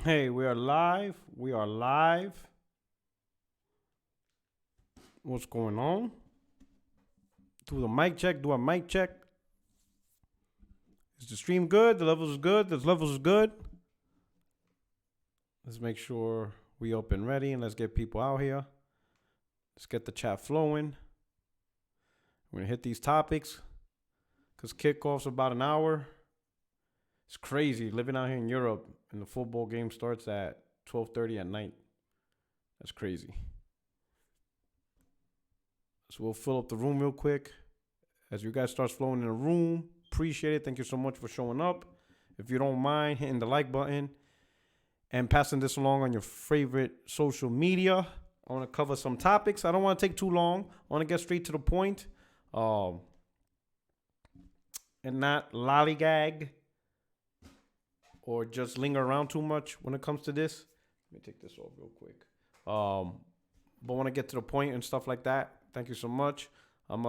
Hey, we are live. We are live. What's going on? Do the mic check. Do a mic check. Is the stream good? The levels is good. The levels is good. Let's make sure we up and ready, and let's get people out here. Let's get the chat flowing. We're gonna hit these topics because kickoff's about an hour. It's crazy living out here in Europe, and the football game starts at 12:30 at night. That's crazy. So we'll fill up the room real quick as you guys start flowing in the room. Appreciate it. Thank you so much for showing up. If you don't mind hitting the like button and passing this along on your favorite social media. I want to cover some topics. I don't want to take too long. I want to get straight to the point, and not lollygag or just linger around too much when it comes to this. Let me take this off real quick. But want to get to the point and stuff like that. Thank you so much. I'm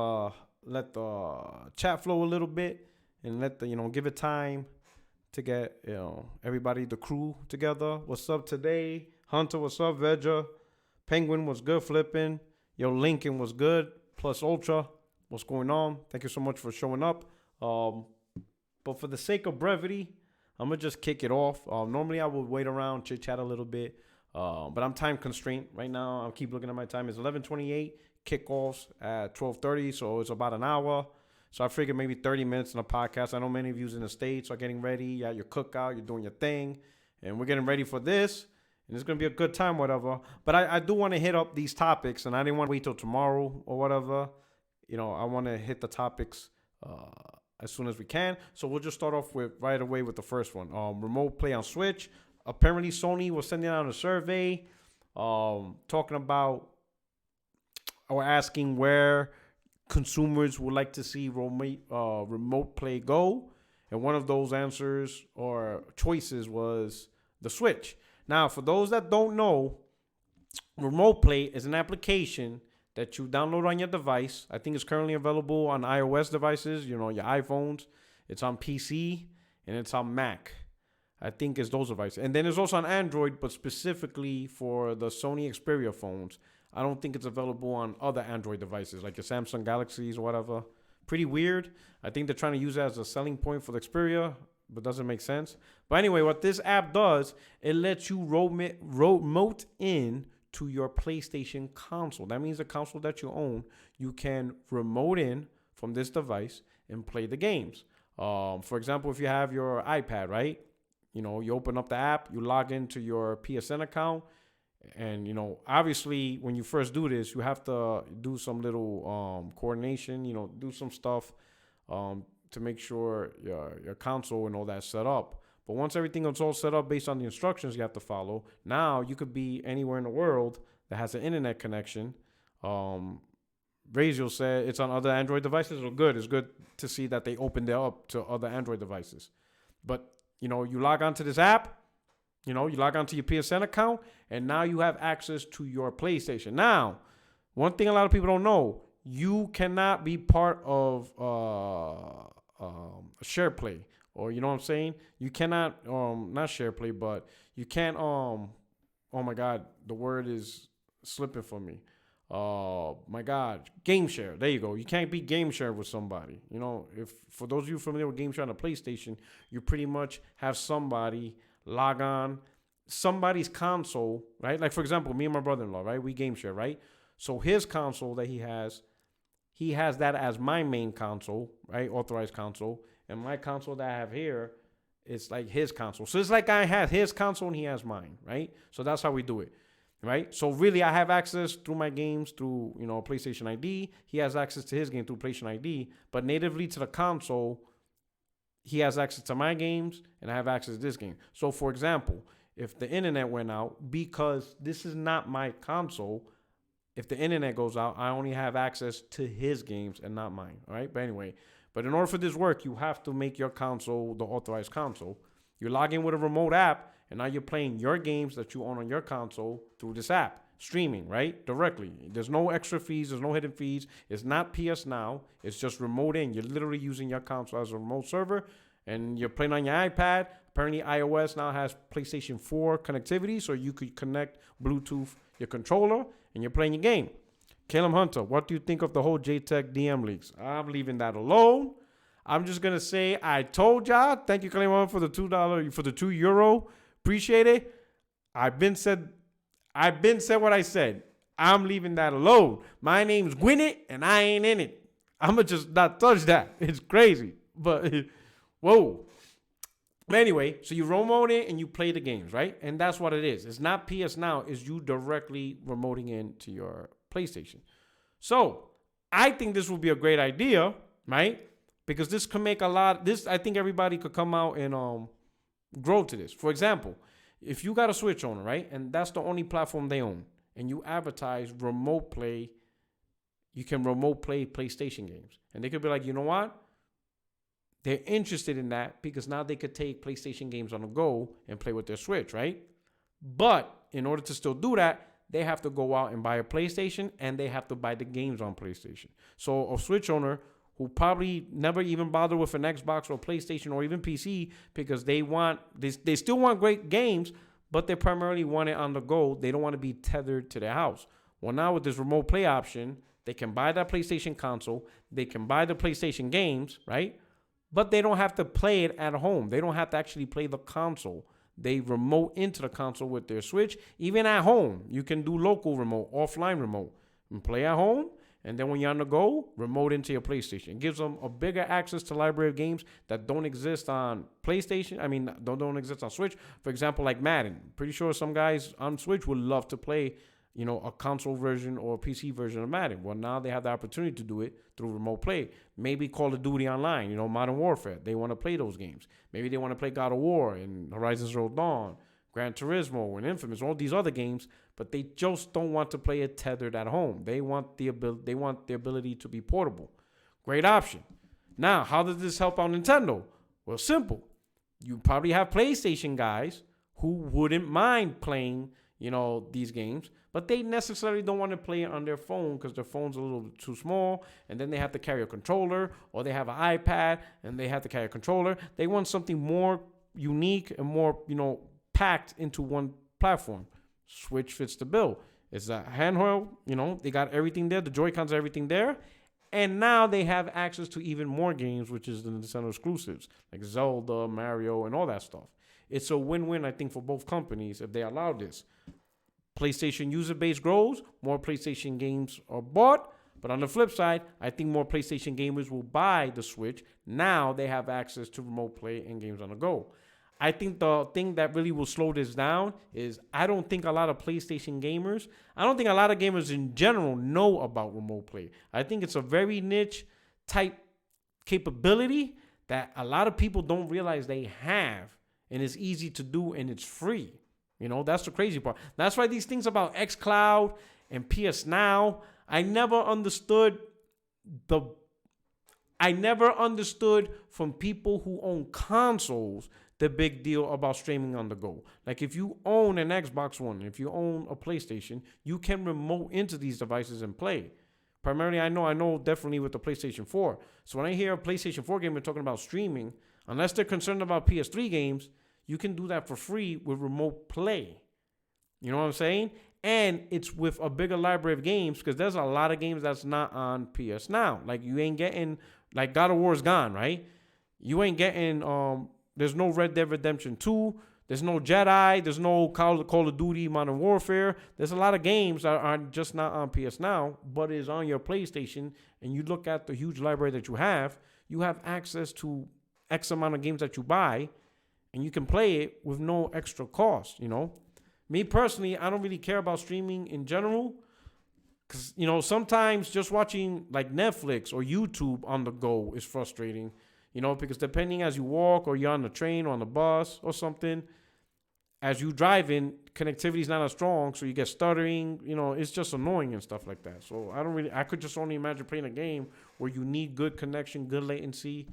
let the chat flow a little bit and let the give it time to get everybody, the crew together. What's up today? Hunter, what's up? Veja, Penguin was good flipping. Yo, Lincoln was good. Plus Ultra, what's going on? Thank you so much for showing up. But for the sake of brevity, I'm gonna just kick it off. Normally I would wait around, chit chat a little bit, but I'm time constrained right now. I'll keep looking at my time. It's 11:28. Kickoffs at 12:30, so it's about an hour. So I figured maybe 30 minutes in a podcast. I know many of you in the States are getting ready. You got your cookout, you're doing your thing, and we're getting ready for this. And it's going to be a good time, whatever. But I do want to hit up these topics, and I didn't want to wait till tomorrow or whatever. I want to hit the topics as soon as we can. So we'll just start off with right away with the first one. Remote play on Switch. Apparently, Sony was sending out a survey talking about or asking where consumers would like to see remote play go. And one of those answers or choices was the Switch. Now, for those that don't know, remote play is an application that you download on your device. I think it's currently available on iOS devices, your iPhones. It's on PC and it's on Mac. I think it's those devices. And then it's also on Android, but specifically for the Sony Xperia phones. I don't think it's available on other Android devices like your Samsung Galaxies or whatever. Pretty weird. I think they're trying to use that as a selling point for the Xperia, but doesn't make sense. But anyway, what this app does, it lets you remote in to your PlayStation console. That means the console that you own, you can remote in from this device and play the games. For example, if you have your iPad, right? You open up the app, you log into your PSN account. And, obviously, when you first do this, you have to do some little coordination, do some stuff to make sure your console and all that set up. But once everything is all set up based on the instructions you have to follow, now you could be anywhere in the world that has an internet connection. Razio said it's on other Android devices. So good. It's good to see that they opened it up to other Android devices. But, you log onto this app. You log onto your PSN account, and now you have access to your PlayStation. Now, one thing a lot of people don't know, you cannot be part of share play, or you know what I'm saying? You cannot, not share play, but you can't, oh my God, the word is slipping from me. My God, game share. There you go. You can't be game share with somebody. If for those of you familiar with game share on the PlayStation, you pretty much have somebody log on somebody's console, right? Like, for example, me and my brother-in-law, right? We game share, right? So his console that he has that as my main console, right? Authorized console. And my console that I have here is like his console. So it's like I have his console and he has mine, right? So that's how we do it, right? So really, I have access through my games through, PlayStation ID. He has access to his game through PlayStation ID. But natively to the console, he has access to my games, and I have access to this game. So, for example, if the internet went out, because this is not my console, if the internet goes out, I only have access to his games and not mine, all right? But anyway, in order for this work, you have to make your console the authorized console. You log in with a remote app, and now you're playing your games that you own on your console through this app. Streaming, right? Directly. There's no extra fees. There's no hidden fees. It's not PS Now. It's just remote in. You're literally using your console as a remote server, and you're playing on your iPad. Apparently, iOS now has PlayStation 4 connectivity, so you could connect Bluetooth your controller, and you're playing your game. Caleb Hunter, what do you think of the whole JTech DM leaks? I'm leaving that alone. I'm just gonna say I told y'all. Thank you, Caleb Hunter, for the $2 for the €2. Appreciate it. I've been said what I said. I'm leaving that alone. My name's Gwyneth, and I ain't in it. I'ma just not touch that. It's crazy, but whoa. But anyway, so you remote in and you play the games, right? And that's what it is. It's not PS Now. It's you directly remoting into your PlayStation. So I think this would be a great idea, right? Because this could make I think everybody could come out and grow to this. For example, if you got a Switch owner, right? And that's the only platform they own, and you advertise remote play, you can remote play PlayStation games. And they could be like, you know what? They're interested in that because now they could take PlayStation games on the go and play with their Switch, right? But in order to still do that, they have to go out and buy a PlayStation, and they have to buy the games on PlayStation. So a Switch owner who probably never even bothered with an Xbox or PlayStation or even PC because they still want great games, but they primarily want it on the go. They don't want to be tethered to their house. Well, now with this remote play option, they can buy that PlayStation console, they can buy the PlayStation games, right? But they don't have to play it at home. They don't have to actually play the console. They remote into the console with their Switch. Even at home, you can do local remote, offline remote, and play at home. And then when you're on the go, remote into your PlayStation. It gives them a bigger access to library of games that don't exist on PlayStation. I mean, don't exist on Switch. For example, like Madden. Pretty sure some guys on Switch would love to play, a console version or a PC version of Madden. Well, now they have the opportunity to do it through remote play. Maybe Call of Duty Online, Modern Warfare. They want to play those games. Maybe they want to play God of War and Horizon Zero Dawn, Gran Turismo and Infamous, all these other games, but they just don't want to play it tethered at home. They want the ability to be portable. Great option. Now, how does this help out Nintendo? Well, simple. You probably have PlayStation guys who wouldn't mind playing, these games, but they necessarily don't want to play it on their phone because their phone's a little too small, and then they have to carry a controller, or they have an iPad and they have to carry a controller. They want something more unique and more, packed into one platform. Switch fits the bill. It's a handheld, they got everything there. The Joy-Cons are everything there. And now they have access to even more games, which is the Nintendo exclusives, like Zelda, Mario, and all that stuff. It's a win-win, I think, for both companies if they allow this. PlayStation user base grows, more PlayStation games are bought. But on the flip side, I think more PlayStation gamers will buy the Switch. Now they have access to remote play and games on the go. I think the thing that really will slow this down is I don't think a lot of gamers in general know about remote play. I think it's a very niche type capability that a lot of people don't realize they have, and it's easy to do and it's free. That's the crazy part. That's why these things about xCloud and PS Now, I never understood from people who own consoles the big deal about streaming on the go. Like if you own an Xbox One, if you own a PlayStation, you can remote into these devices and play. Primarily, I know definitely with the PlayStation 4. So when I hear a PlayStation 4 gamer talking about streaming, unless they're concerned about PS3 games, you can do that for free with remote play. You know what I'm saying? And it's with a bigger library of games because there's a lot of games that's not on PS Now. Like you ain't getting, like God of War is gone, right? You ain't getting, there's no Red Dead Redemption 2. There's no Jedi. There's no Call of Duty Modern Warfare. There's a lot of games that are just not on PS Now, but is on your PlayStation. And you look at the huge library that you have access to X amount of games that you buy, and you can play it with no extra cost, Me personally, I don't really care about streaming in general because, sometimes just watching like Netflix or YouTube on the go is frustrating. Because depending as you walk or you're on the train or on the bus or something, as you driving, connectivity is not as strong, so you get stuttering. It's just annoying and stuff like that. So I could just only imagine playing a game where you need good connection, good latency.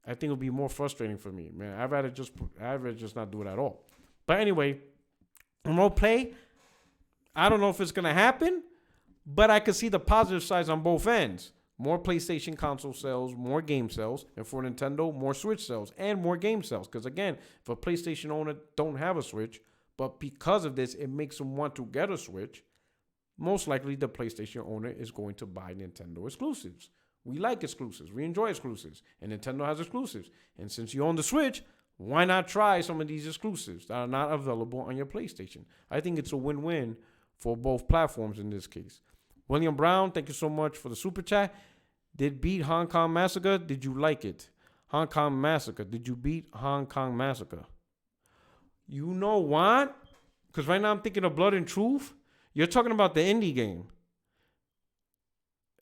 I think it would be more frustrating for me, man. I'd rather just not do it at all. But anyway, remote play, I don't know if it's going to happen, but I could see the positive sides on both ends. More PlayStation console sales, more game sales, and for Nintendo, more Switch sales and more game sales. Because again, if a PlayStation owner don't have a Switch, but because of this, it makes them want to get a Switch, most likely the PlayStation owner is going to buy Nintendo exclusives. We like exclusives. We enjoy exclusives. And Nintendo has exclusives. And since you own the Switch, why not try some of these exclusives that are not available on your PlayStation? I think it's a win-win for both platforms in this case. William Brown, thank you so much for the super chat. Did beat Hong Kong Massacre? Did you like it? Hong Kong Massacre. Did you beat Hong Kong Massacre? You know what? Because right now I'm thinking of Blood and Truth. You're talking about the indie game.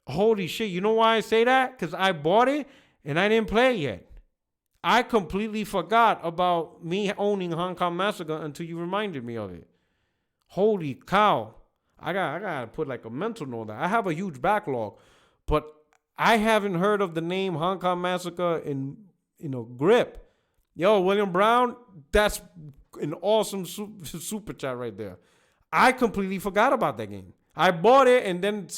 Holy shit. You know why I say that? Because I bought it and I didn't play it yet. I completely forgot about me owning Hong Kong Massacre until you reminded me of it. Holy cow. I gotta put like a mental note that I have a huge backlog, but I haven't heard of the name Hong Kong Massacre in a grip. Yo, William Brown, that's an awesome super chat right there. I completely forgot about that game. I bought it and then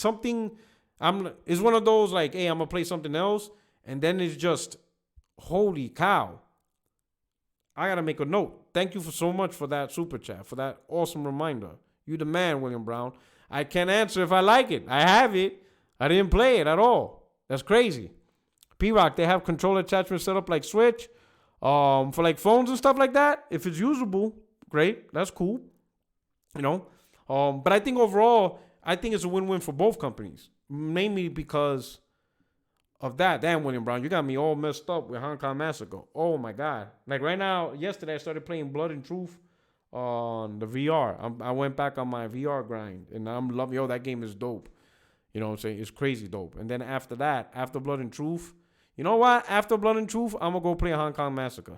it's one of those like, hey, I'm gonna play something else, and then it's just, holy cow. I gotta make a note. Thank you so much for that super chat, for that awesome reminder. You the man, William Brown. I can't answer if I like it. I have it. I didn't play it at all. That's crazy. P-Rock, they have controller attachments set up like Switch for like phones and stuff like that. If it's usable, great. That's cool. You know. But I think overall, I think it's a win-win for both companies. Mainly because of that. Damn, William Brown, you got me all messed up with Hong Kong Massacre. Oh, my God. Like right now, yesterday I started playing Blood and Truth on the VR. I went back on my VR grind, and I'm loving, that game is dope. You know what I'm saying? It's crazy dope. And then after that, after Blood and Truth, you know what? After Blood and Truth, I'm going to go play Hong Kong Massacre.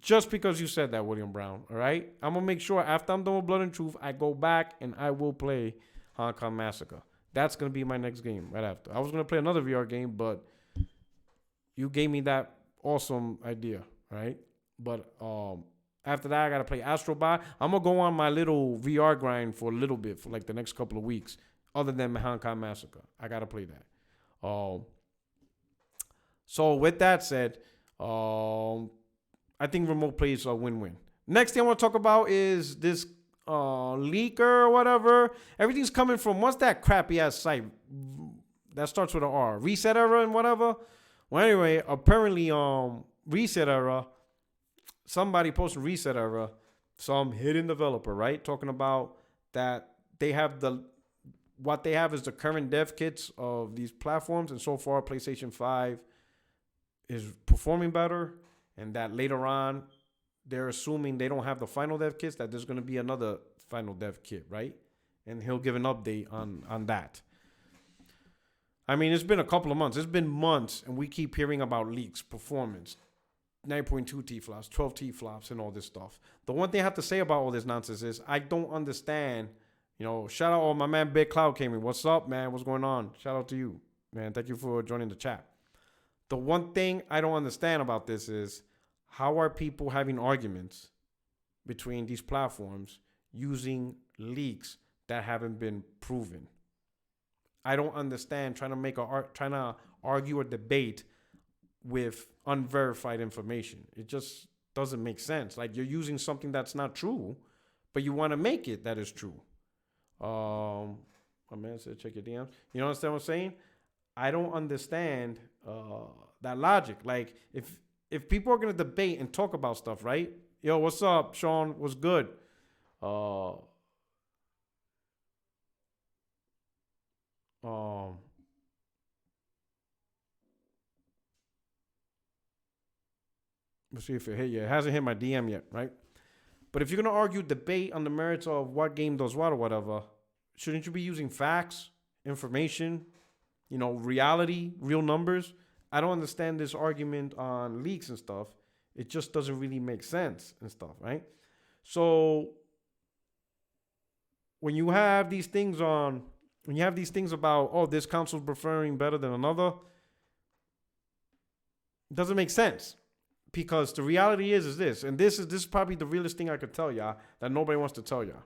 Just because you said that, William Brown, all right? I'm going to make sure after I'm done with Blood and Truth, I go back and I will play Hong Kong Massacre. That's going to be my next game right after. I was going to play another VR game, but you gave me that awesome idea, right? But after that, I got to play Astro Bot. I'm going to go on my little VR grind for a little bit, for like the next couple of weeks, other than Hong Kong Massacre. I got to play that. So with that said, I think remote play is a win-win. Next thing I want to talk about is this leaker or whatever. Everything's coming from, what's that crappy ass site that starts with an R? Reset Era and whatever. Well, anyway, apparently Reset Era, somebody posted Reset Era, some hidden developer, right? Talking about that they have what they have is the current dev kits of these platforms, and so far PlayStation 5 is performing better, and that later on they're assuming they don't have the final dev kits, that there's going to be another final dev kit, right? And he'll give an update on that. I mean, it's been a couple of months. It's been months, and we keep hearing about leaks, performance, 9.2 T-flops, 12 T-flops, and all this stuff. The one thing I have to say about all this nonsense is I don't understand. You know, shout out my man Big Cloud came in. What's up, man? What's going on? Shout out to you, man. Thank you for joining the chat. The one thing I don't understand about this is, how are people having arguments between these platforms using leaks that haven't been proven? I don't understand trying to argue or debate with unverified information. It just doesn't make sense. Like, you're using something that's not true, but you want to make it that is true. My man said, check your DMs. You understand what I'm saying? I don't understand that logic. Like, if people are going to debate and talk about stuff, right? Yo, what's up, Sean? What's good? Let's see if it hit you. It hasn't hit my DM yet, right? But if you're going to argue, debate on the merits of what game does what or whatever, shouldn't you be using facts, information, reality, real numbers? I don't understand this argument on leaks and stuff. It just doesn't really make sense and stuff, right? So when you have these things about, oh, this console's preferring better than another, it doesn't make sense. Because the reality is this, and this is probably the realest thing I could tell y'all that nobody wants to tell y'all.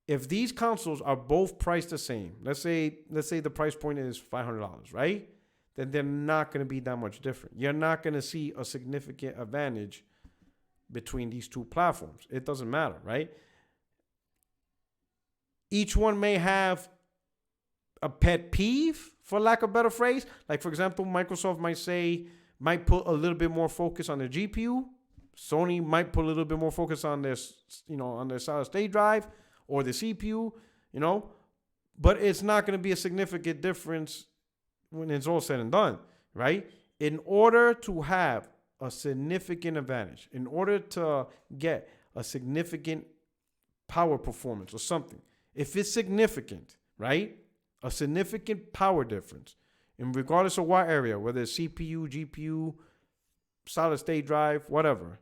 if these consoles are both priced the same, let's say the price point is $500, right? Then they're not going to be that much different. You're not going to see a significant advantage between these two platforms. It doesn't matter, right? Each one may have a pet peeve, for lack of a better phrase. Like, for example, Microsoft might put a little bit more focus on their GPU. Sony might put a little bit more focus on their, on their solid state drive or the CPU, but it's not going to be a significant difference when it's all said and done, right? In order to have a significant advantage, in order to get a significant power performance or something, if it's significant, right? A significant power difference, and regardless of what area, whether it's CPU, GPU, solid state drive, whatever,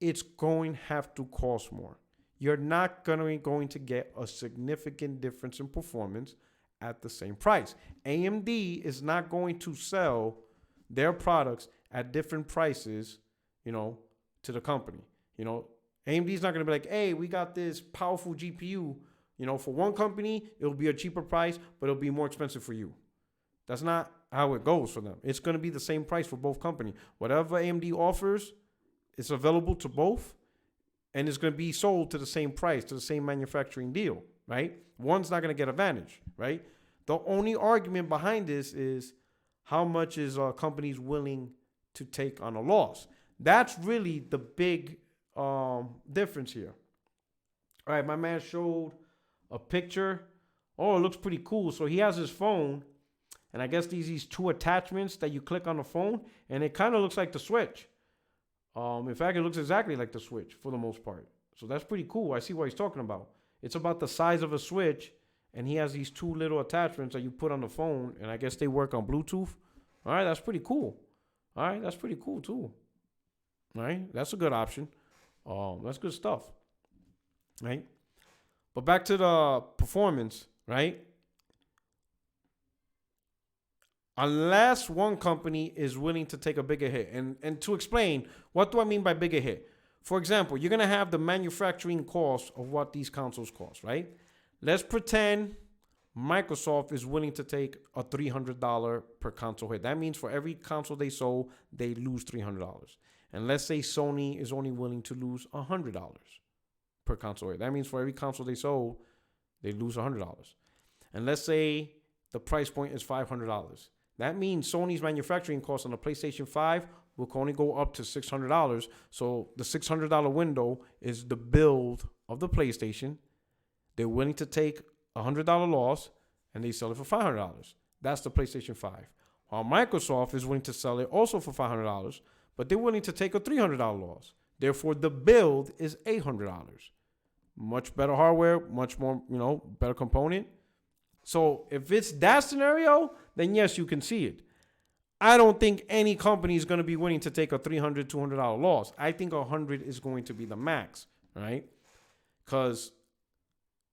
it's going to have to cost more. You're not going to get a significant difference in performance at the same price. AMD is not going to sell their products at different prices, to the company. AMD is not going to be like, hey, we got this powerful GPU. For one company, it'll be a cheaper price, but it'll be more expensive for you. That's not how it goes for them. It's going to be the same price for both companies. Whatever AMD offers, it's available to both, and it's going to be sold to the same price, to the same manufacturing deal, right? One's not going to get advantage, right? The only argument behind this is how much is companies willing to take on a loss. That's really the big difference here. All right, my man showed a picture. Oh, it looks pretty cool. So he has his phone, and I guess these two attachments that you click on the phone, and it kind of looks like the Switch. In fact, it looks exactly like the Switch for the most part. So that's pretty cool. I see what he's talking about. It's about the size of a Switch, and he has these two little attachments that you put on the phone, and I guess they work on Bluetooth. All right, that's pretty cool. All right, that's pretty cool too. All right, that's a good option. That's good stuff. Right? But back to the performance, right? Unless one company is willing to take a bigger hit. And to explain, what do I mean by bigger hit? For example, you're going to have the manufacturing cost of what these consoles cost, right? Let's pretend Microsoft is willing to take a $300 per console hit. That means for every console they sold, they lose $300. And let's say Sony is only willing to lose $100 per console hit. That means for every console they sold, they lose $100. And let's say the price point is $500. That means Sony's manufacturing cost on the PlayStation 5 will only go up to $600. So the $600 window is the build of the PlayStation. They're willing to take a $100 loss, and they sell it for $500. That's the PlayStation 5. While Microsoft is willing to sell it also for $500, but they're willing to take a $300 loss. Therefore, the build is $800. Much better hardware, much more, better component. So if it's that scenario, then yes, you can see it. I don't think any company is going to be willing to take a $300, $200 loss. I think $100 is going to be the max, right? Because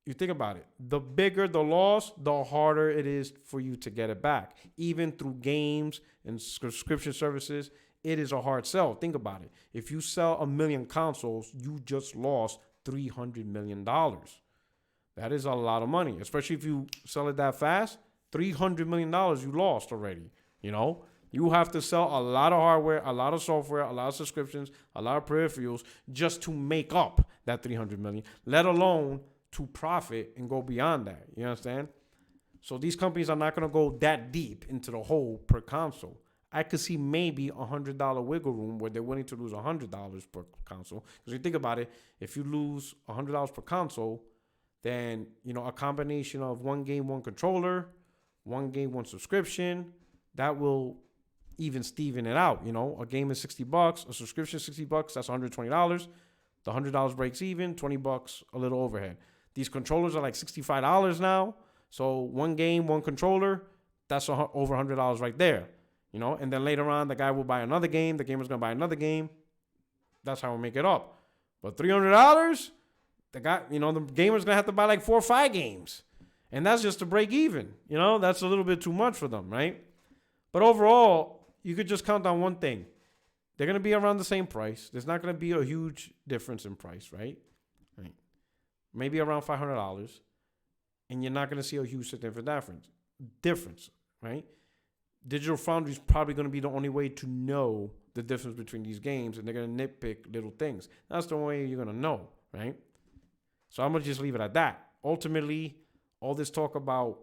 you think about it. The bigger the loss, the harder it is for you to get it back. Even through games and subscription services, it is a hard sell. Think about it. If you sell 1 million consoles, you just lost $300 million. That is a lot of money, especially if you sell it that fast. $300 million you lost already. You have to sell a lot of hardware, a lot of software, a lot of subscriptions, a lot of peripherals just to make up that $300 million, let alone to profit and go beyond that. You understand? So these companies are not going to go that deep into the hole per console. I could see maybe $100 wiggle room where they're willing to lose $100 per console. Because you think about it, if you lose $100 per console, then, a combination of one game, one controller, one game, one subscription, that will even Steven it out. A game is $60, a subscription is $60, that's $120. The $100 breaks even, $20 a little overhead. These controllers are like $65 now. So one game, one controller, that's over $100 right there. And then later on, the guy will buy another game. The gamer's going to buy another game. That's how we make it up. But $300, the guy, the gamer's going to have to buy like 4 or 5 games. And that's just to break even. That's a little bit too much for them, right? But overall, you could just count on one thing. They're going to be around the same price. There's not going to be a huge difference in price, right? maybe around $500, and you're not going to see a huge significant difference, right? Digital Foundry is probably going to be the only way to know the difference between these games, and they're going to nitpick little things. That's the only way you're going to know, right? So I'm going to just leave it at that. Ultimately, all this talk about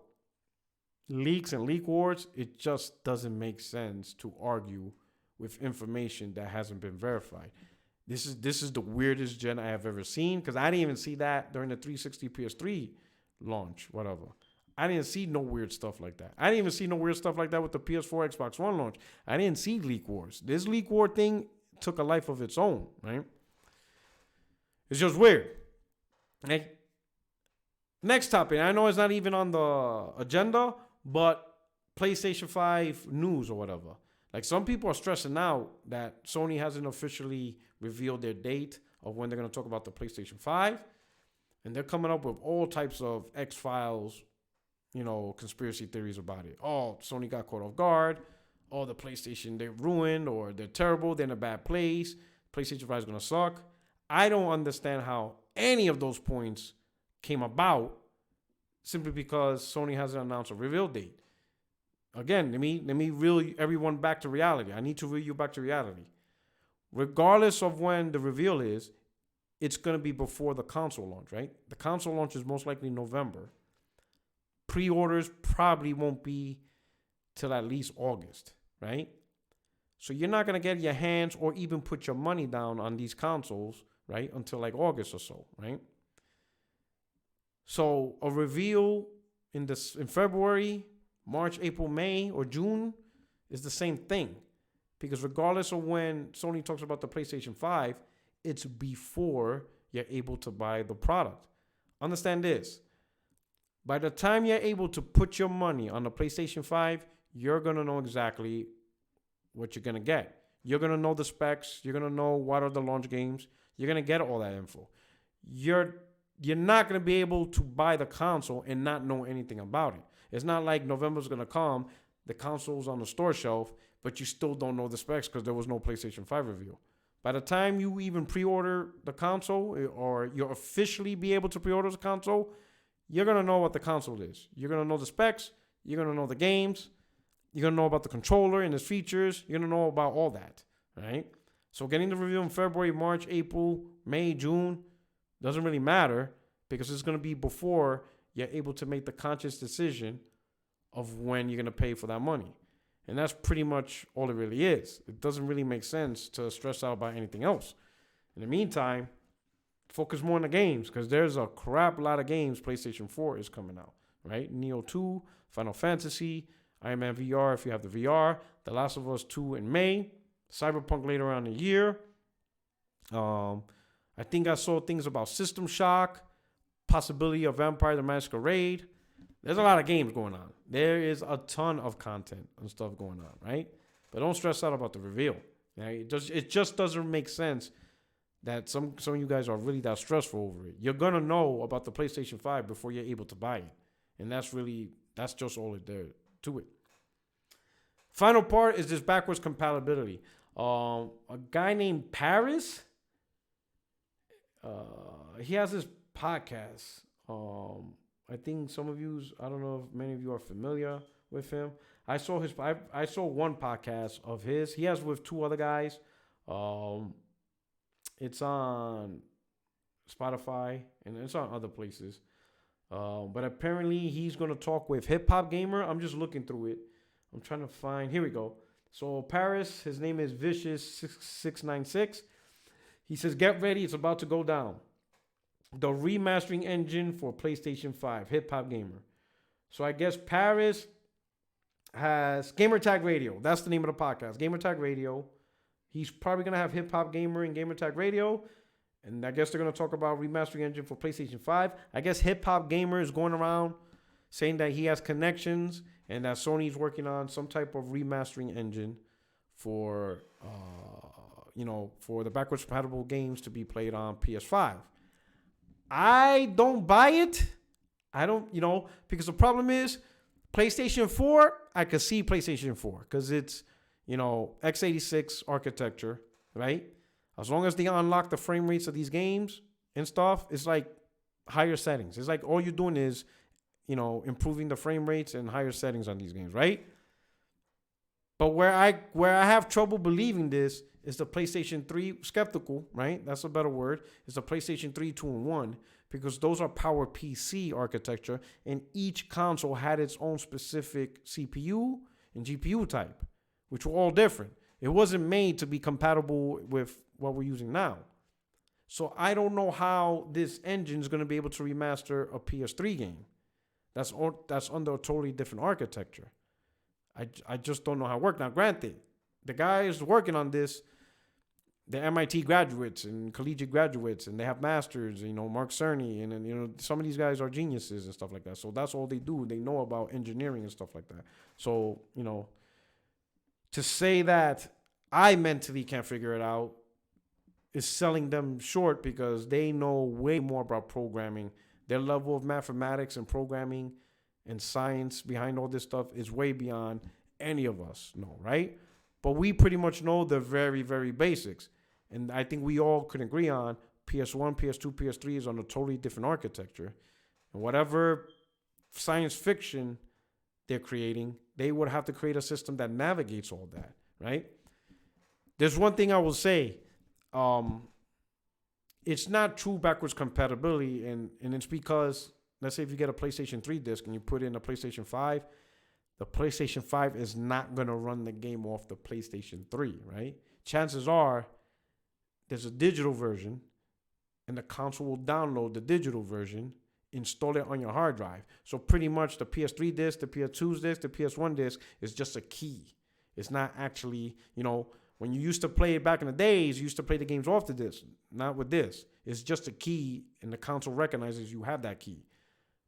leaks and leak wars, it just doesn't make sense to argue with information that hasn't been verified. This is the weirdest gen I have ever seen, because I didn't even see that during the 360 PS3 launch, whatever. I didn't see no weird stuff like that. I didn't even see no weird stuff like that with the PS4, Xbox One launch. I didn't see leak wars. This leak war thing took a life of its own, right? It's just weird. Okay? Next topic. I know it's not even on the agenda, but PlayStation 5 news or whatever. Like, some people are stressing out that Sony hasn't officially revealed their date of when they're going to talk about the PlayStation 5. And they're coming up with all types of X-Files, conspiracy theories about it. Oh, Sony got caught off guard. Oh, the PlayStation, they're ruined, or they're terrible. They're in a bad place. PlayStation 5 is going to suck. I don't understand how any of those points came about simply because Sony hasn't announced a reveal date. Again, let me reel everyone back to reality. I need to reel you back to reality. Regardless of when the reveal is, it's going to be before the console launch, right? The console launch is most likely November. Pre-orders probably won't be till at least August, right? So you're not going to get your hands or even put your money down on these consoles, right, until like August or so, right? So a reveal in February, March, April, May, or June is the same thing. Because regardless of when Sony talks about the PlayStation 5, it's before you're able to buy the product. Understand this. By the time you're able to put your money on the PlayStation 5, you're going to know exactly what you're going to get. You're going to know the specs. You're going to know what are the launch games. You're going to get all that info. You're not going to be able to buy the console and not know anything about it. It's not like November's going to come, the console's on the store shelf, but you still don't know the specs because there was no PlayStation 5 reveal. By the time you even pre-order the console, or you'll officially be able to pre-order the console, you're going to know what the console is. You're going to know the specs. You're going to know the games. You're going to know about the controller and its features. You're going to know about all that, right? So getting the review in February, March, April, May, June doesn't really matter, because it's going to be before you're able to make the conscious decision of when you're going to pay for that money. And that's pretty much all it really is. It doesn't really make sense to stress out about anything else. In the meantime, focus more on the games, because there's a crap lot of games PlayStation 4 is coming out, right? Neo 2, Final Fantasy, Iron Man VR if you have the VR, The Last of Us 2 in May, Cyberpunk later on in the year. I think I saw things about System Shock, possibility of Vampire the Masquerade. There's a lot of games going on. There is a ton of content and stuff going on, right? But don't stress out about the reveal. Right? It just doesn't make sense that some of you guys are really that stressful over it. You're going to know about the PlayStation 5 before you're able to buy it. And that's just all there to it. Final part is this backwards compatibility. A guy named Paris, he has this podcast. I think some of you, I don't know if many of you are familiar with him. I saw one podcast of his. He has with two other guys. It's on Spotify and it's on other places. But apparently he's going to talk with Hip Hop Gamer. I'm just looking through it. I'm trying to find. Here we go. So Paris, his name is Vicious696. He says, get ready. It's about to go down. The remastering engine for PlayStation 5, Hip Hop Gamer. So I guess Paris has Gamertag Radio. That's the name of the podcast, Gamertag Radio. He's probably going to have Hip Hop Gamer and Gamertag Radio. And I guess they're going to talk about remastering engine for PlayStation 5. I guess Hip Hop Gamer is going around saying that he has connections and that Sony's working on some type of remastering engine for, for the backwards compatible games to be played on PS5. I don't buy it. I don't, because the problem is PlayStation 4, I could see PlayStation 4 because it's, x86 architecture, right? As long as they unlock the frame rates of these games and stuff, it's like higher settings. It's like all you're doing is, improving the frame rates and higher settings on these games, right? But where I have trouble believing this is the PlayStation 3 skeptical, right? That's a better word. It's the PlayStation 3 2-in-1 because those are power PC architecture, and each console had its own specific CPU and GPU type, which were all different. It wasn't made to be compatible with what we're using now. So I don't know how this engine is going to be able to remaster a PS3 game. That's under a totally different architecture. I just don't know how it works. Now, granted, the guys working on this, they're MIT graduates and collegiate graduates, and they have masters, Mark Cerny, and some of these guys are geniuses and stuff like that. So that's all they do. They know about engineering and stuff like that. So, to say that I mentally can't figure it out is selling them short because they know way more about programming. Their level of mathematics and programming and science behind all this stuff is way beyond any of us know, right? But we pretty much know the very, very basics. And I think we all could agree on PS1, PS2, PS3 is on a totally different architecture. And whatever science fiction they're creating, they would have to create a system that navigates all that, right? There's one thing I will say. It's not true backwards compatibility, and it's because, let's say if you get a PlayStation 3 disc and you put in a PlayStation 5, the PlayStation 5 is not going to run the game off the PlayStation 3, right? Chances are there's a digital version, and the console will download the digital version, install it on your hard drive. So pretty much the PS3 disc, the PS2 disc, the PS1 disc is just a key. It's not actually, when you used to play it back in the days, you used to play the games off the disc. Not with this. It's just a key, and the console recognizes you have that key.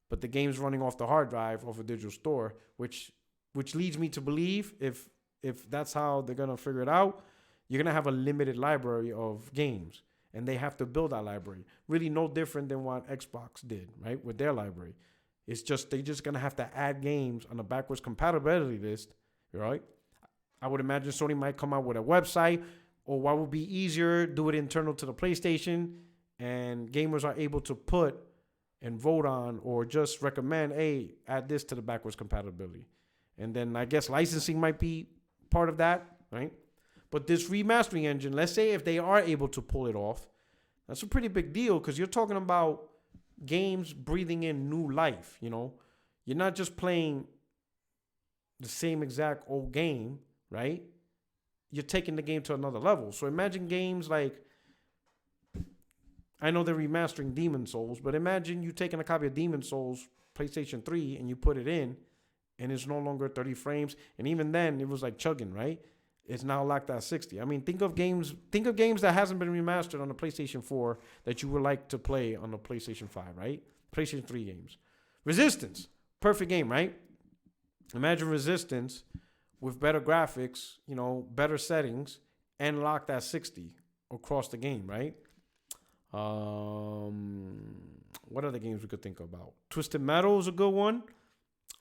But the game's running off the hard drive off a digital store, which leads me to believe if that's how they're going to figure it out, you're going to have a limited library of games, and they have to build that library. Really no different than what Xbox did, right, with their library. It's just they're just going to have to add games on a backwards compatibility list, right? I would imagine Sony might come out with a website, or what would be easier, do it internal to the PlayStation, and gamers are able to put and vote on or just recommend, hey, add this to the backwards compatibility. And then I guess licensing might be part of that, right? But this remastering engine, let's say if they are able to pull it off, that's a pretty big deal because you're talking about games breathing in new life, You're not just playing the same exact old game, right? You're taking the game to another level. So imagine games like, I know they're remastering Demon Souls, but imagine you taking a copy of Demon Souls PlayStation 3 and you put it in, and it's no longer 30 frames. And even then, it was like chugging, right? It's now locked at 60. I mean, think of games that hasn't been remastered on the PlayStation 4 that you would like to play on the PlayStation 5, right? PlayStation 3 games. Resistance, perfect game, right? Imagine Resistance with better graphics, better settings, and locked at 60 across the game, right? What other games we could think about? Twisted Metal is a good one.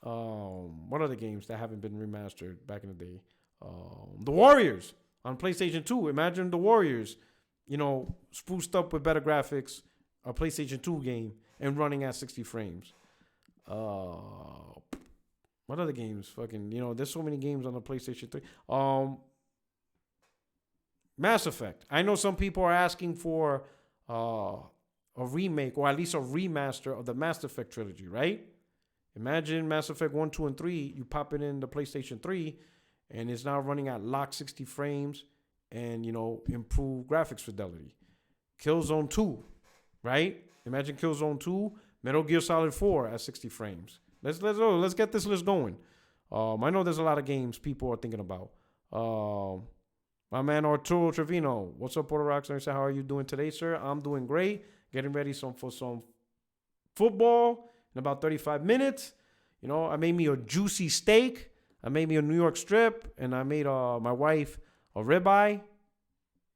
What other games that haven't been remastered back in the day? The Warriors on PlayStation 2. Imagine The Warriors, spruced up with better graphics, a PlayStation 2 game, and running at 60 frames. What other games? There's so many games on the PlayStation 3. Mass Effect. I know some people are asking for a remake or at least a remaster of the Mass Effect trilogy, right? Imagine Mass Effect 1, 2, and 3. You pop it in the PlayStation 3, and it's now running at locked 60 frames and, improved graphics fidelity. Killzone 2, right? Imagine Killzone 2, Metal Gear Solid 4 at 60 frames. Let's get this list going. I know there's a lot of games people are thinking about. My man Arturo Trevino, what's up, Puerto Rockstar? How are you doing today, sir? I'm doing great. Getting ready for some football in about 35 minutes. I made me a juicy steak. I made me a New York strip, and I made my wife a ribeye.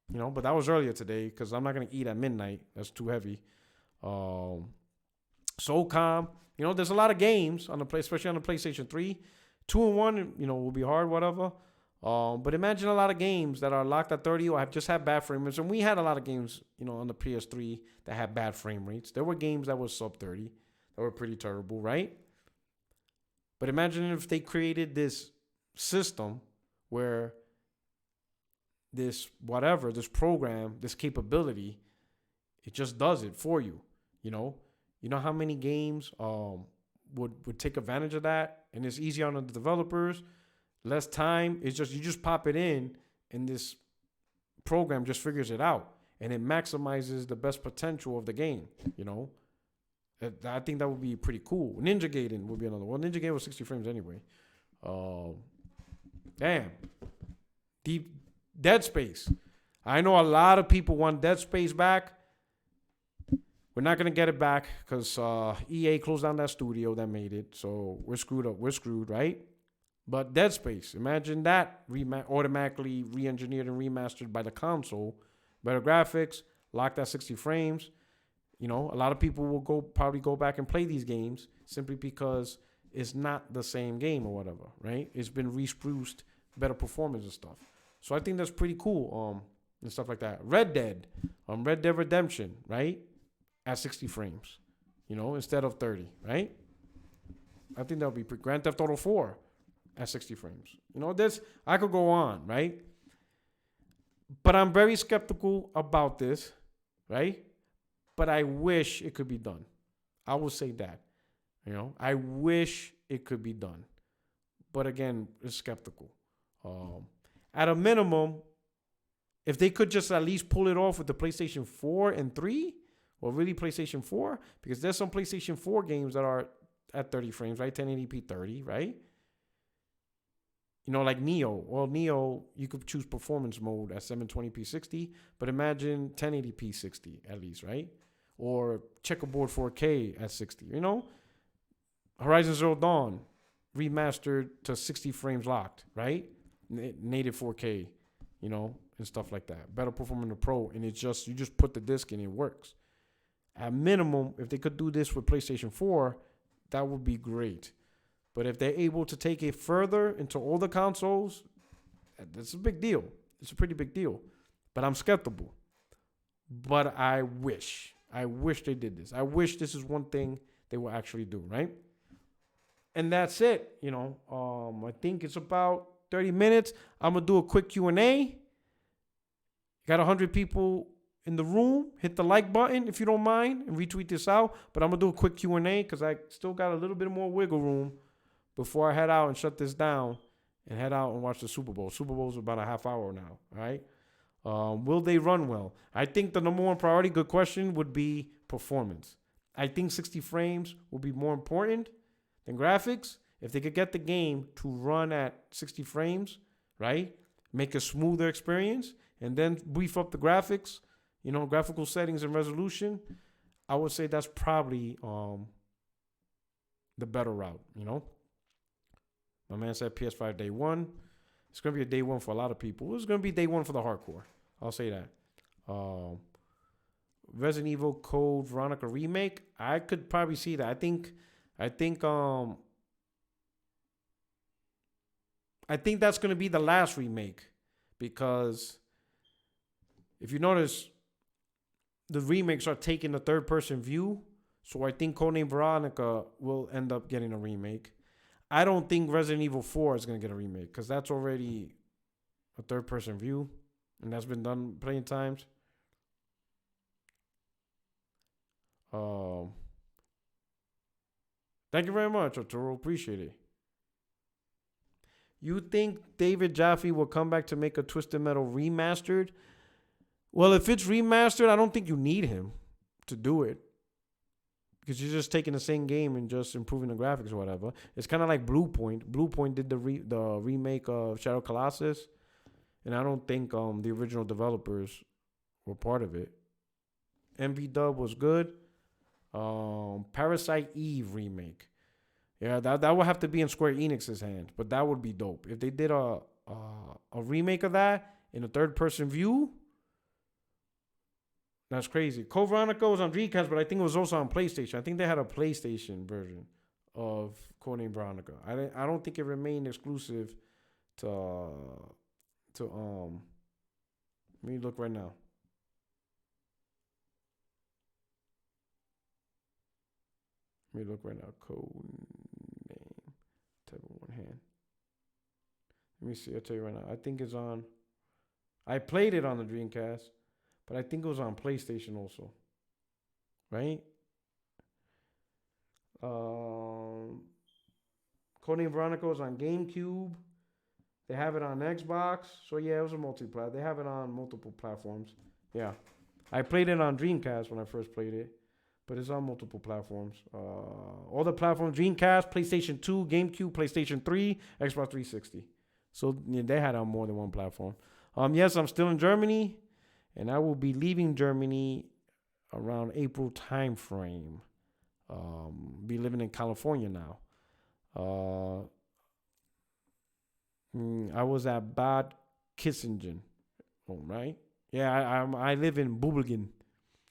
But that was earlier today because I'm not gonna eat at midnight. That's too heavy. SOCOM. There's a lot of games on the play, especially on the PlayStation 3. 2-in-1, will be hard, whatever. But imagine a lot of games that are locked at 30 or have just had bad frame rates. And we had a lot of games, on the PS3 that had bad frame rates. There were games that were sub 30 that were pretty terrible, right? But imagine if they created this system where this program, this capability, it just does it for you. You know how many games would take advantage of that, and it's easy on the developers, less time. It's just you just pop it in, and this program just figures it out, and it maximizes the best potential of the game. I think that would be pretty cool. Ninja Gaiden would be another one. Ninja Gaiden was 60 frames anyway. Damn. Dead Space. I know a lot of people want Dead Space back. We're not going to get it back because EA closed down that studio that made it. So we're screwed up. We're screwed, right? But Dead Space, imagine that automatically re-engineered and remastered by the console. Better graphics, locked at 60 frames. A lot of people will probably go back and play these games simply because it's not the same game or whatever, right? It's been re-spruced, better performance and stuff. So I think that's pretty cool, and stuff like that. Red Dead Redemption, right? At 60 frames, instead of 30, right? I think that would be Grand Theft Auto 4 at 60 frames. I could go on, right? But I'm very skeptical about this, right? But I wish it could be done. I will say that. I wish it could be done. But again, it's skeptical. At a minimum, if they could just at least pull it off with the PlayStation 4 and 3, or really PlayStation 4, because there's some PlayStation 4 games that are at 30 frames, right? 1080p 30, right? Like Neo. Well, Neo, you could choose performance mode at 720p 60, but imagine 1080p 60 at least, right? Or checkerboard 4K at 60, Horizon Zero Dawn, remastered to 60 frames locked, right? Native 4K, and stuff like that. Better performing the Pro, and you just put the disc in, it works. At minimum, if they could do this with PlayStation 4, that would be great. But if they're able to take it further into all the consoles, that's a big deal. It's a pretty big deal. But I'm skeptical. But I wish they did this. I wish this is one thing they will actually do, right? And that's it. I think it's about 30 minutes. I'm going to do a quick Q&A. Got 100 people in the room. Hit the like button if you don't mind and retweet this out. But I'm going to do a quick Q&A because I still got a little bit more wiggle room before I head out and shut this down and head out and watch the Super Bowl. Super Bowl's about a half hour now, all right? Will they run well? I think the number one priority, good question, would be performance. I think 60 frames will be more important than graphics. If they could get the game to run at 60 frames, right? Make a smoother experience and then beef up the graphics, graphical settings and resolution, I would say that's probably the better route, My man said PS5 day one. It's going to be a day one for a lot of people. It's going to be day one for the hardcore. I'll say that. Resident Evil Code Veronica remake. I could probably see that. I think that's going to be the last remake, because if you notice, the remakes are taking the third person view. So I think Codename Veronica will end up getting a remake. I don't think Resident Evil 4 is going to get a remake because that's already a third person view, and that's been done plenty of times. Thank you very much, Arturo. Appreciate it. You think David Jaffe will come back to make a Twisted Metal remastered? Well, if it's remastered, I don't think you need him to do it, because you're just taking the same game and just improving the graphics or whatever. It's kind of like Blue Point. Blue Point did the remake of Shadow Colossus, and I don't think the original developers were part of it. MV Dub was good. Parasite Eve remake. Yeah, that would have to be in Square Enix's hand, but that would be dope. If they did a remake of that in a third-person view, that's crazy. Code Veronica was on Dreamcast, but I think it was also on PlayStation. I think they had a PlayStation version of Codename Veronica. I don't think it remained exclusive to let me look right now. Let me look right now. Code name. Type of one hand. Let me see. I'll tell you right now. I think it's on. I played it on the Dreamcast, but I think it was on PlayStation also. Right? Codename Veronica was on GameCube. They have it on Xbox. So yeah, it was a multiplayer. They have it on multiple platforms. Yeah. I played it on Dreamcast when I first played it, but it's on multiple platforms. All the platforms: Dreamcast, PlayStation 2, GameCube, PlayStation 3, Xbox 360. So yeah, they had it on more than one platform. Yes, I'm still in Germany, and I will be leaving Germany around April time frame. Be living in California now. I was at Bad Kissingen, right? Yeah, I live in Bubelgen.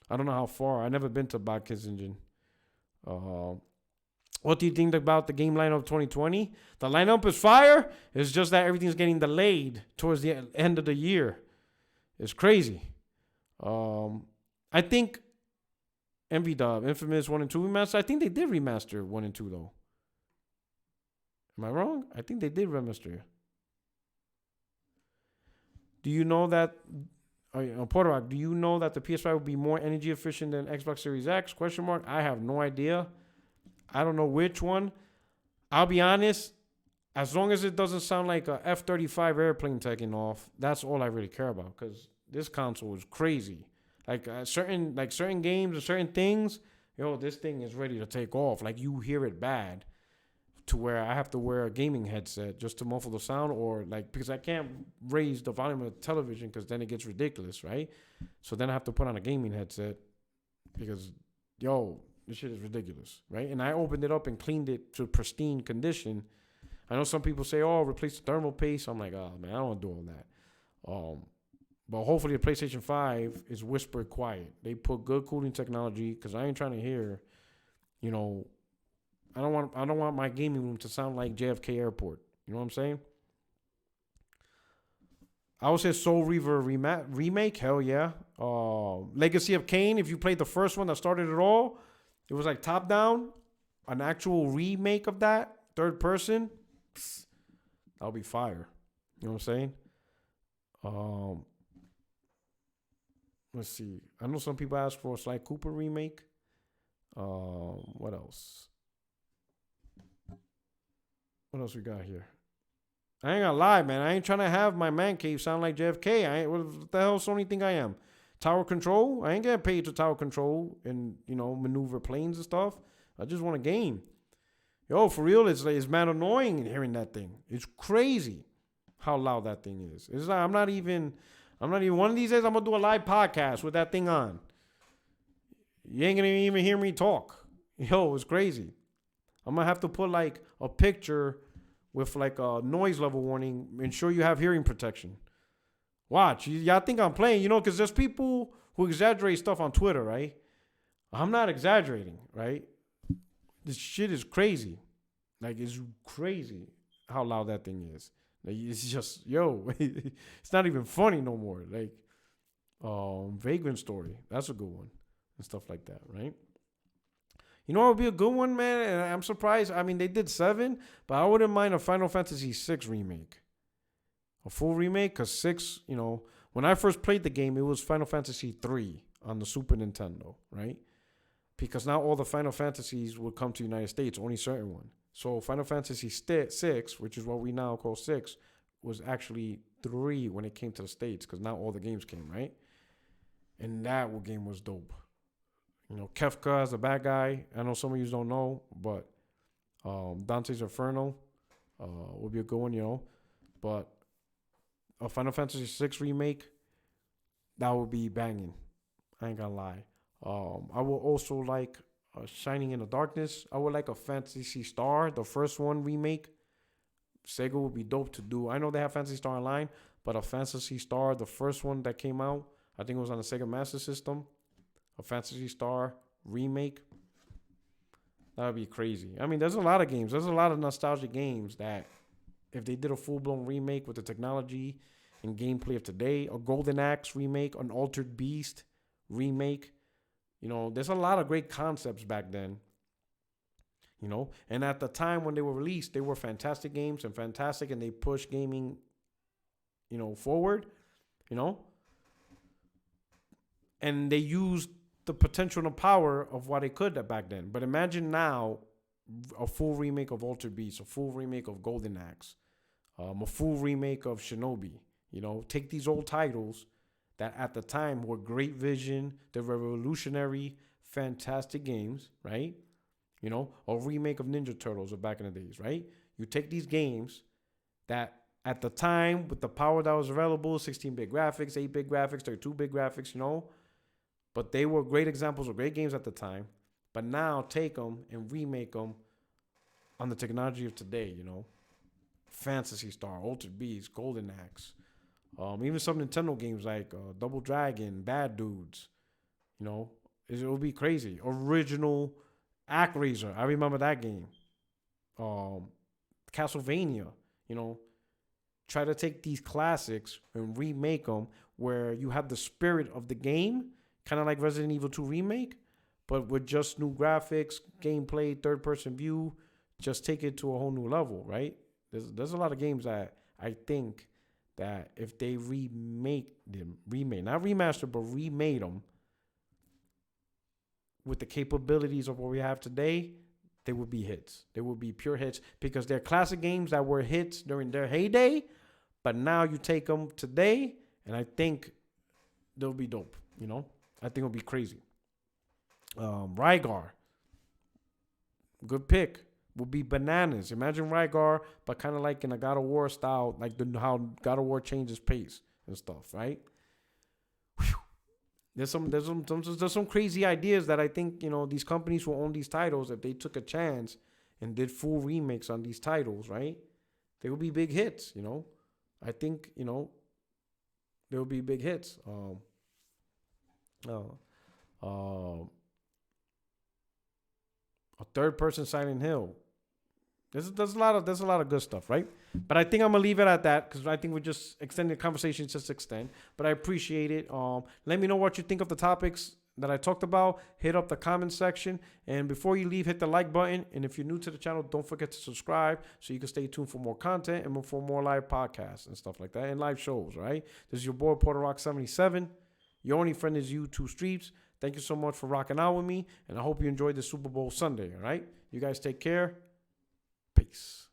I don't know how far. I never been to Bad Kissingen. What do you think about the game lineup 2020? The lineup is fire. It's just that everything's getting delayed towards the end of the year. It's crazy. I think MVDub, Infamous 1 and 2 remaster. I think they did remaster 1 and 2 though. Am I wrong? I think they did remaster. Do you know that, Portorock, do you know that the PS5 will be more energy efficient than Xbox Series X? Question mark. I have no idea. I don't know which one. I'll be honest. As long as it doesn't sound like a F-35 airplane taking off, that's all I really care about. Because this console is crazy. Like certain games and certain things, this thing is ready to take off. Like you hear it bad, to where I have to wear a gaming headset just to muffle the sound, or because I can't raise the volume of the television because then it gets ridiculous, right? So then I have to put on a gaming headset because, this shit is ridiculous, right? And I opened it up and cleaned it to pristine condition. I know some people say, replace the thermal paste. I'm like, oh, man, I don't want to do all that. But hopefully the PlayStation 5 is whispered quiet. They put good cooling technology because I ain't trying to hear, I don't want my gaming room to sound like JFK Airport. You know what I'm saying? I would say Soul Reaver remake. Hell yeah. Legacy of Kain. If you played the first one that started it all, it was like top down. An actual remake of that, third person. That'll be fire. You know what I'm saying? Let's see. I know some people ask for a Sly Cooper remake. What else? What else we got here? I ain't gonna lie, man. I ain't trying to have my man cave sound like JFK. What the hell Sony think I am? Tower control? I ain't getting paid to tower control and, maneuver planes and stuff. I just want a game. For real, it's mad annoying hearing that thing. It's crazy how loud that thing is. It's like I'm not even one of these days I'm gonna do a live podcast with that thing on. You ain't gonna even hear me talk. It's crazy. I'm gonna have to put like a picture with like a noise level warning. Ensure you have hearing protection. Watch. Y'all think I'm playing, because there's people who exaggerate stuff on Twitter, right? I'm not exaggerating, right? This shit is crazy. Like, it's crazy how loud that thing is. Like, it's just, it's not even funny no more. Like, Vagrant Story. That's a good one. And stuff like that, right? You know what would be a good one, man? And I'm surprised. I mean, they did 7, but I wouldn't mind a Final Fantasy 6 remake. A full remake, because 6, when I first played the game, it was Final Fantasy 3 on the Super Nintendo, right? Because now all the Final Fantasies would come to the United States, only certain one. So Final Fantasy 6, which is what we now call 6, was actually 3 when it came to the States, because now all the games came, right? And that game was dope. Kefka as a bad guy. I know some of you don't know, but Dante's Inferno would be a good one, But a Final Fantasy 6 remake, that would be banging. I ain't gonna lie. I would also like Shining in the Darkness. I would like a Phantasy Star, the first one remake. Sega would be dope to do. I know they have Phantasy Star Online, but a Phantasy Star, the first one that came out, I think it was on the Sega Master System. A Phantasy Star remake. That would be crazy. I mean, there's a lot of games. There's a lot of nostalgic games that if they did a full-blown remake with the technology and gameplay of today, a Golden Axe remake, an Altered Beast remake. You know, there's a lot of great concepts back then. You know, and at the time when they were released, they were fantastic games and fantastic, and they pushed gaming, you know, forward, you know, and they used the potential and the power of what they could back then. But imagine now a full remake of Altered Beast, a full remake of Golden Axe, a full remake of Shinobi. You know, take these old titles that at the time were great vision, the revolutionary, fantastic games, right? You know, a remake of Ninja Turtles of back in the days, right? You take these games that at the time, with the power that was available, 16-bit graphics, 8-bit graphics, 32-bit graphics, you know, but they were great examples of great games at the time. But now take them and remake them on the technology of today, you know. Phantasy Star, Altered Beast, Golden Axe. Even some Nintendo games like Double Dragon, Bad Dudes, you know, it will be crazy. Original ActRaiser, I remember that game. Castlevania, you know, try to take these classics and remake them where you have the spirit of the game, kind of like Resident Evil 2 Remake, but with just new graphics, gameplay, third-person view, just take it to a whole new level, right? There's a lot of games that I think that if they not remaster, but remade them with the capabilities of what we have today, they would be hits. They would be pure hits because they're classic games that were hits during their heyday, but now you take them today, and I think they'll be dope, you know? I think it'll be crazy. Rygar, good pick. Would be bananas. Imagine Rygar, but kind of like in a God of War style, like how God of War changes pace and stuff, right? Whew. There's some crazy ideas that I think, you know, these companies who own these titles, if they took a chance and did full remakes on these titles, right, they would be big hits. You know, I think, you know, there will be big hits. A third-person Silent Hill. There's a lot of good stuff, right? But I think I'm gonna leave it at that because I think we're just extending the conversation just extend. But I appreciate it. Let me know what you think of the topics that I talked about. Hit up the comment section, and before you leave, hit the like button. And if you're new to the channel, don't forget to subscribe so you can stay tuned for more content and for more live podcasts and stuff like that and live shows. Right? This is your boy Porter Rock 77. Your only friend is you2 Streets. Thank you so much for rocking out with me, and I hope you enjoyed the Super Bowl Sunday. All right, you guys take care. Peace.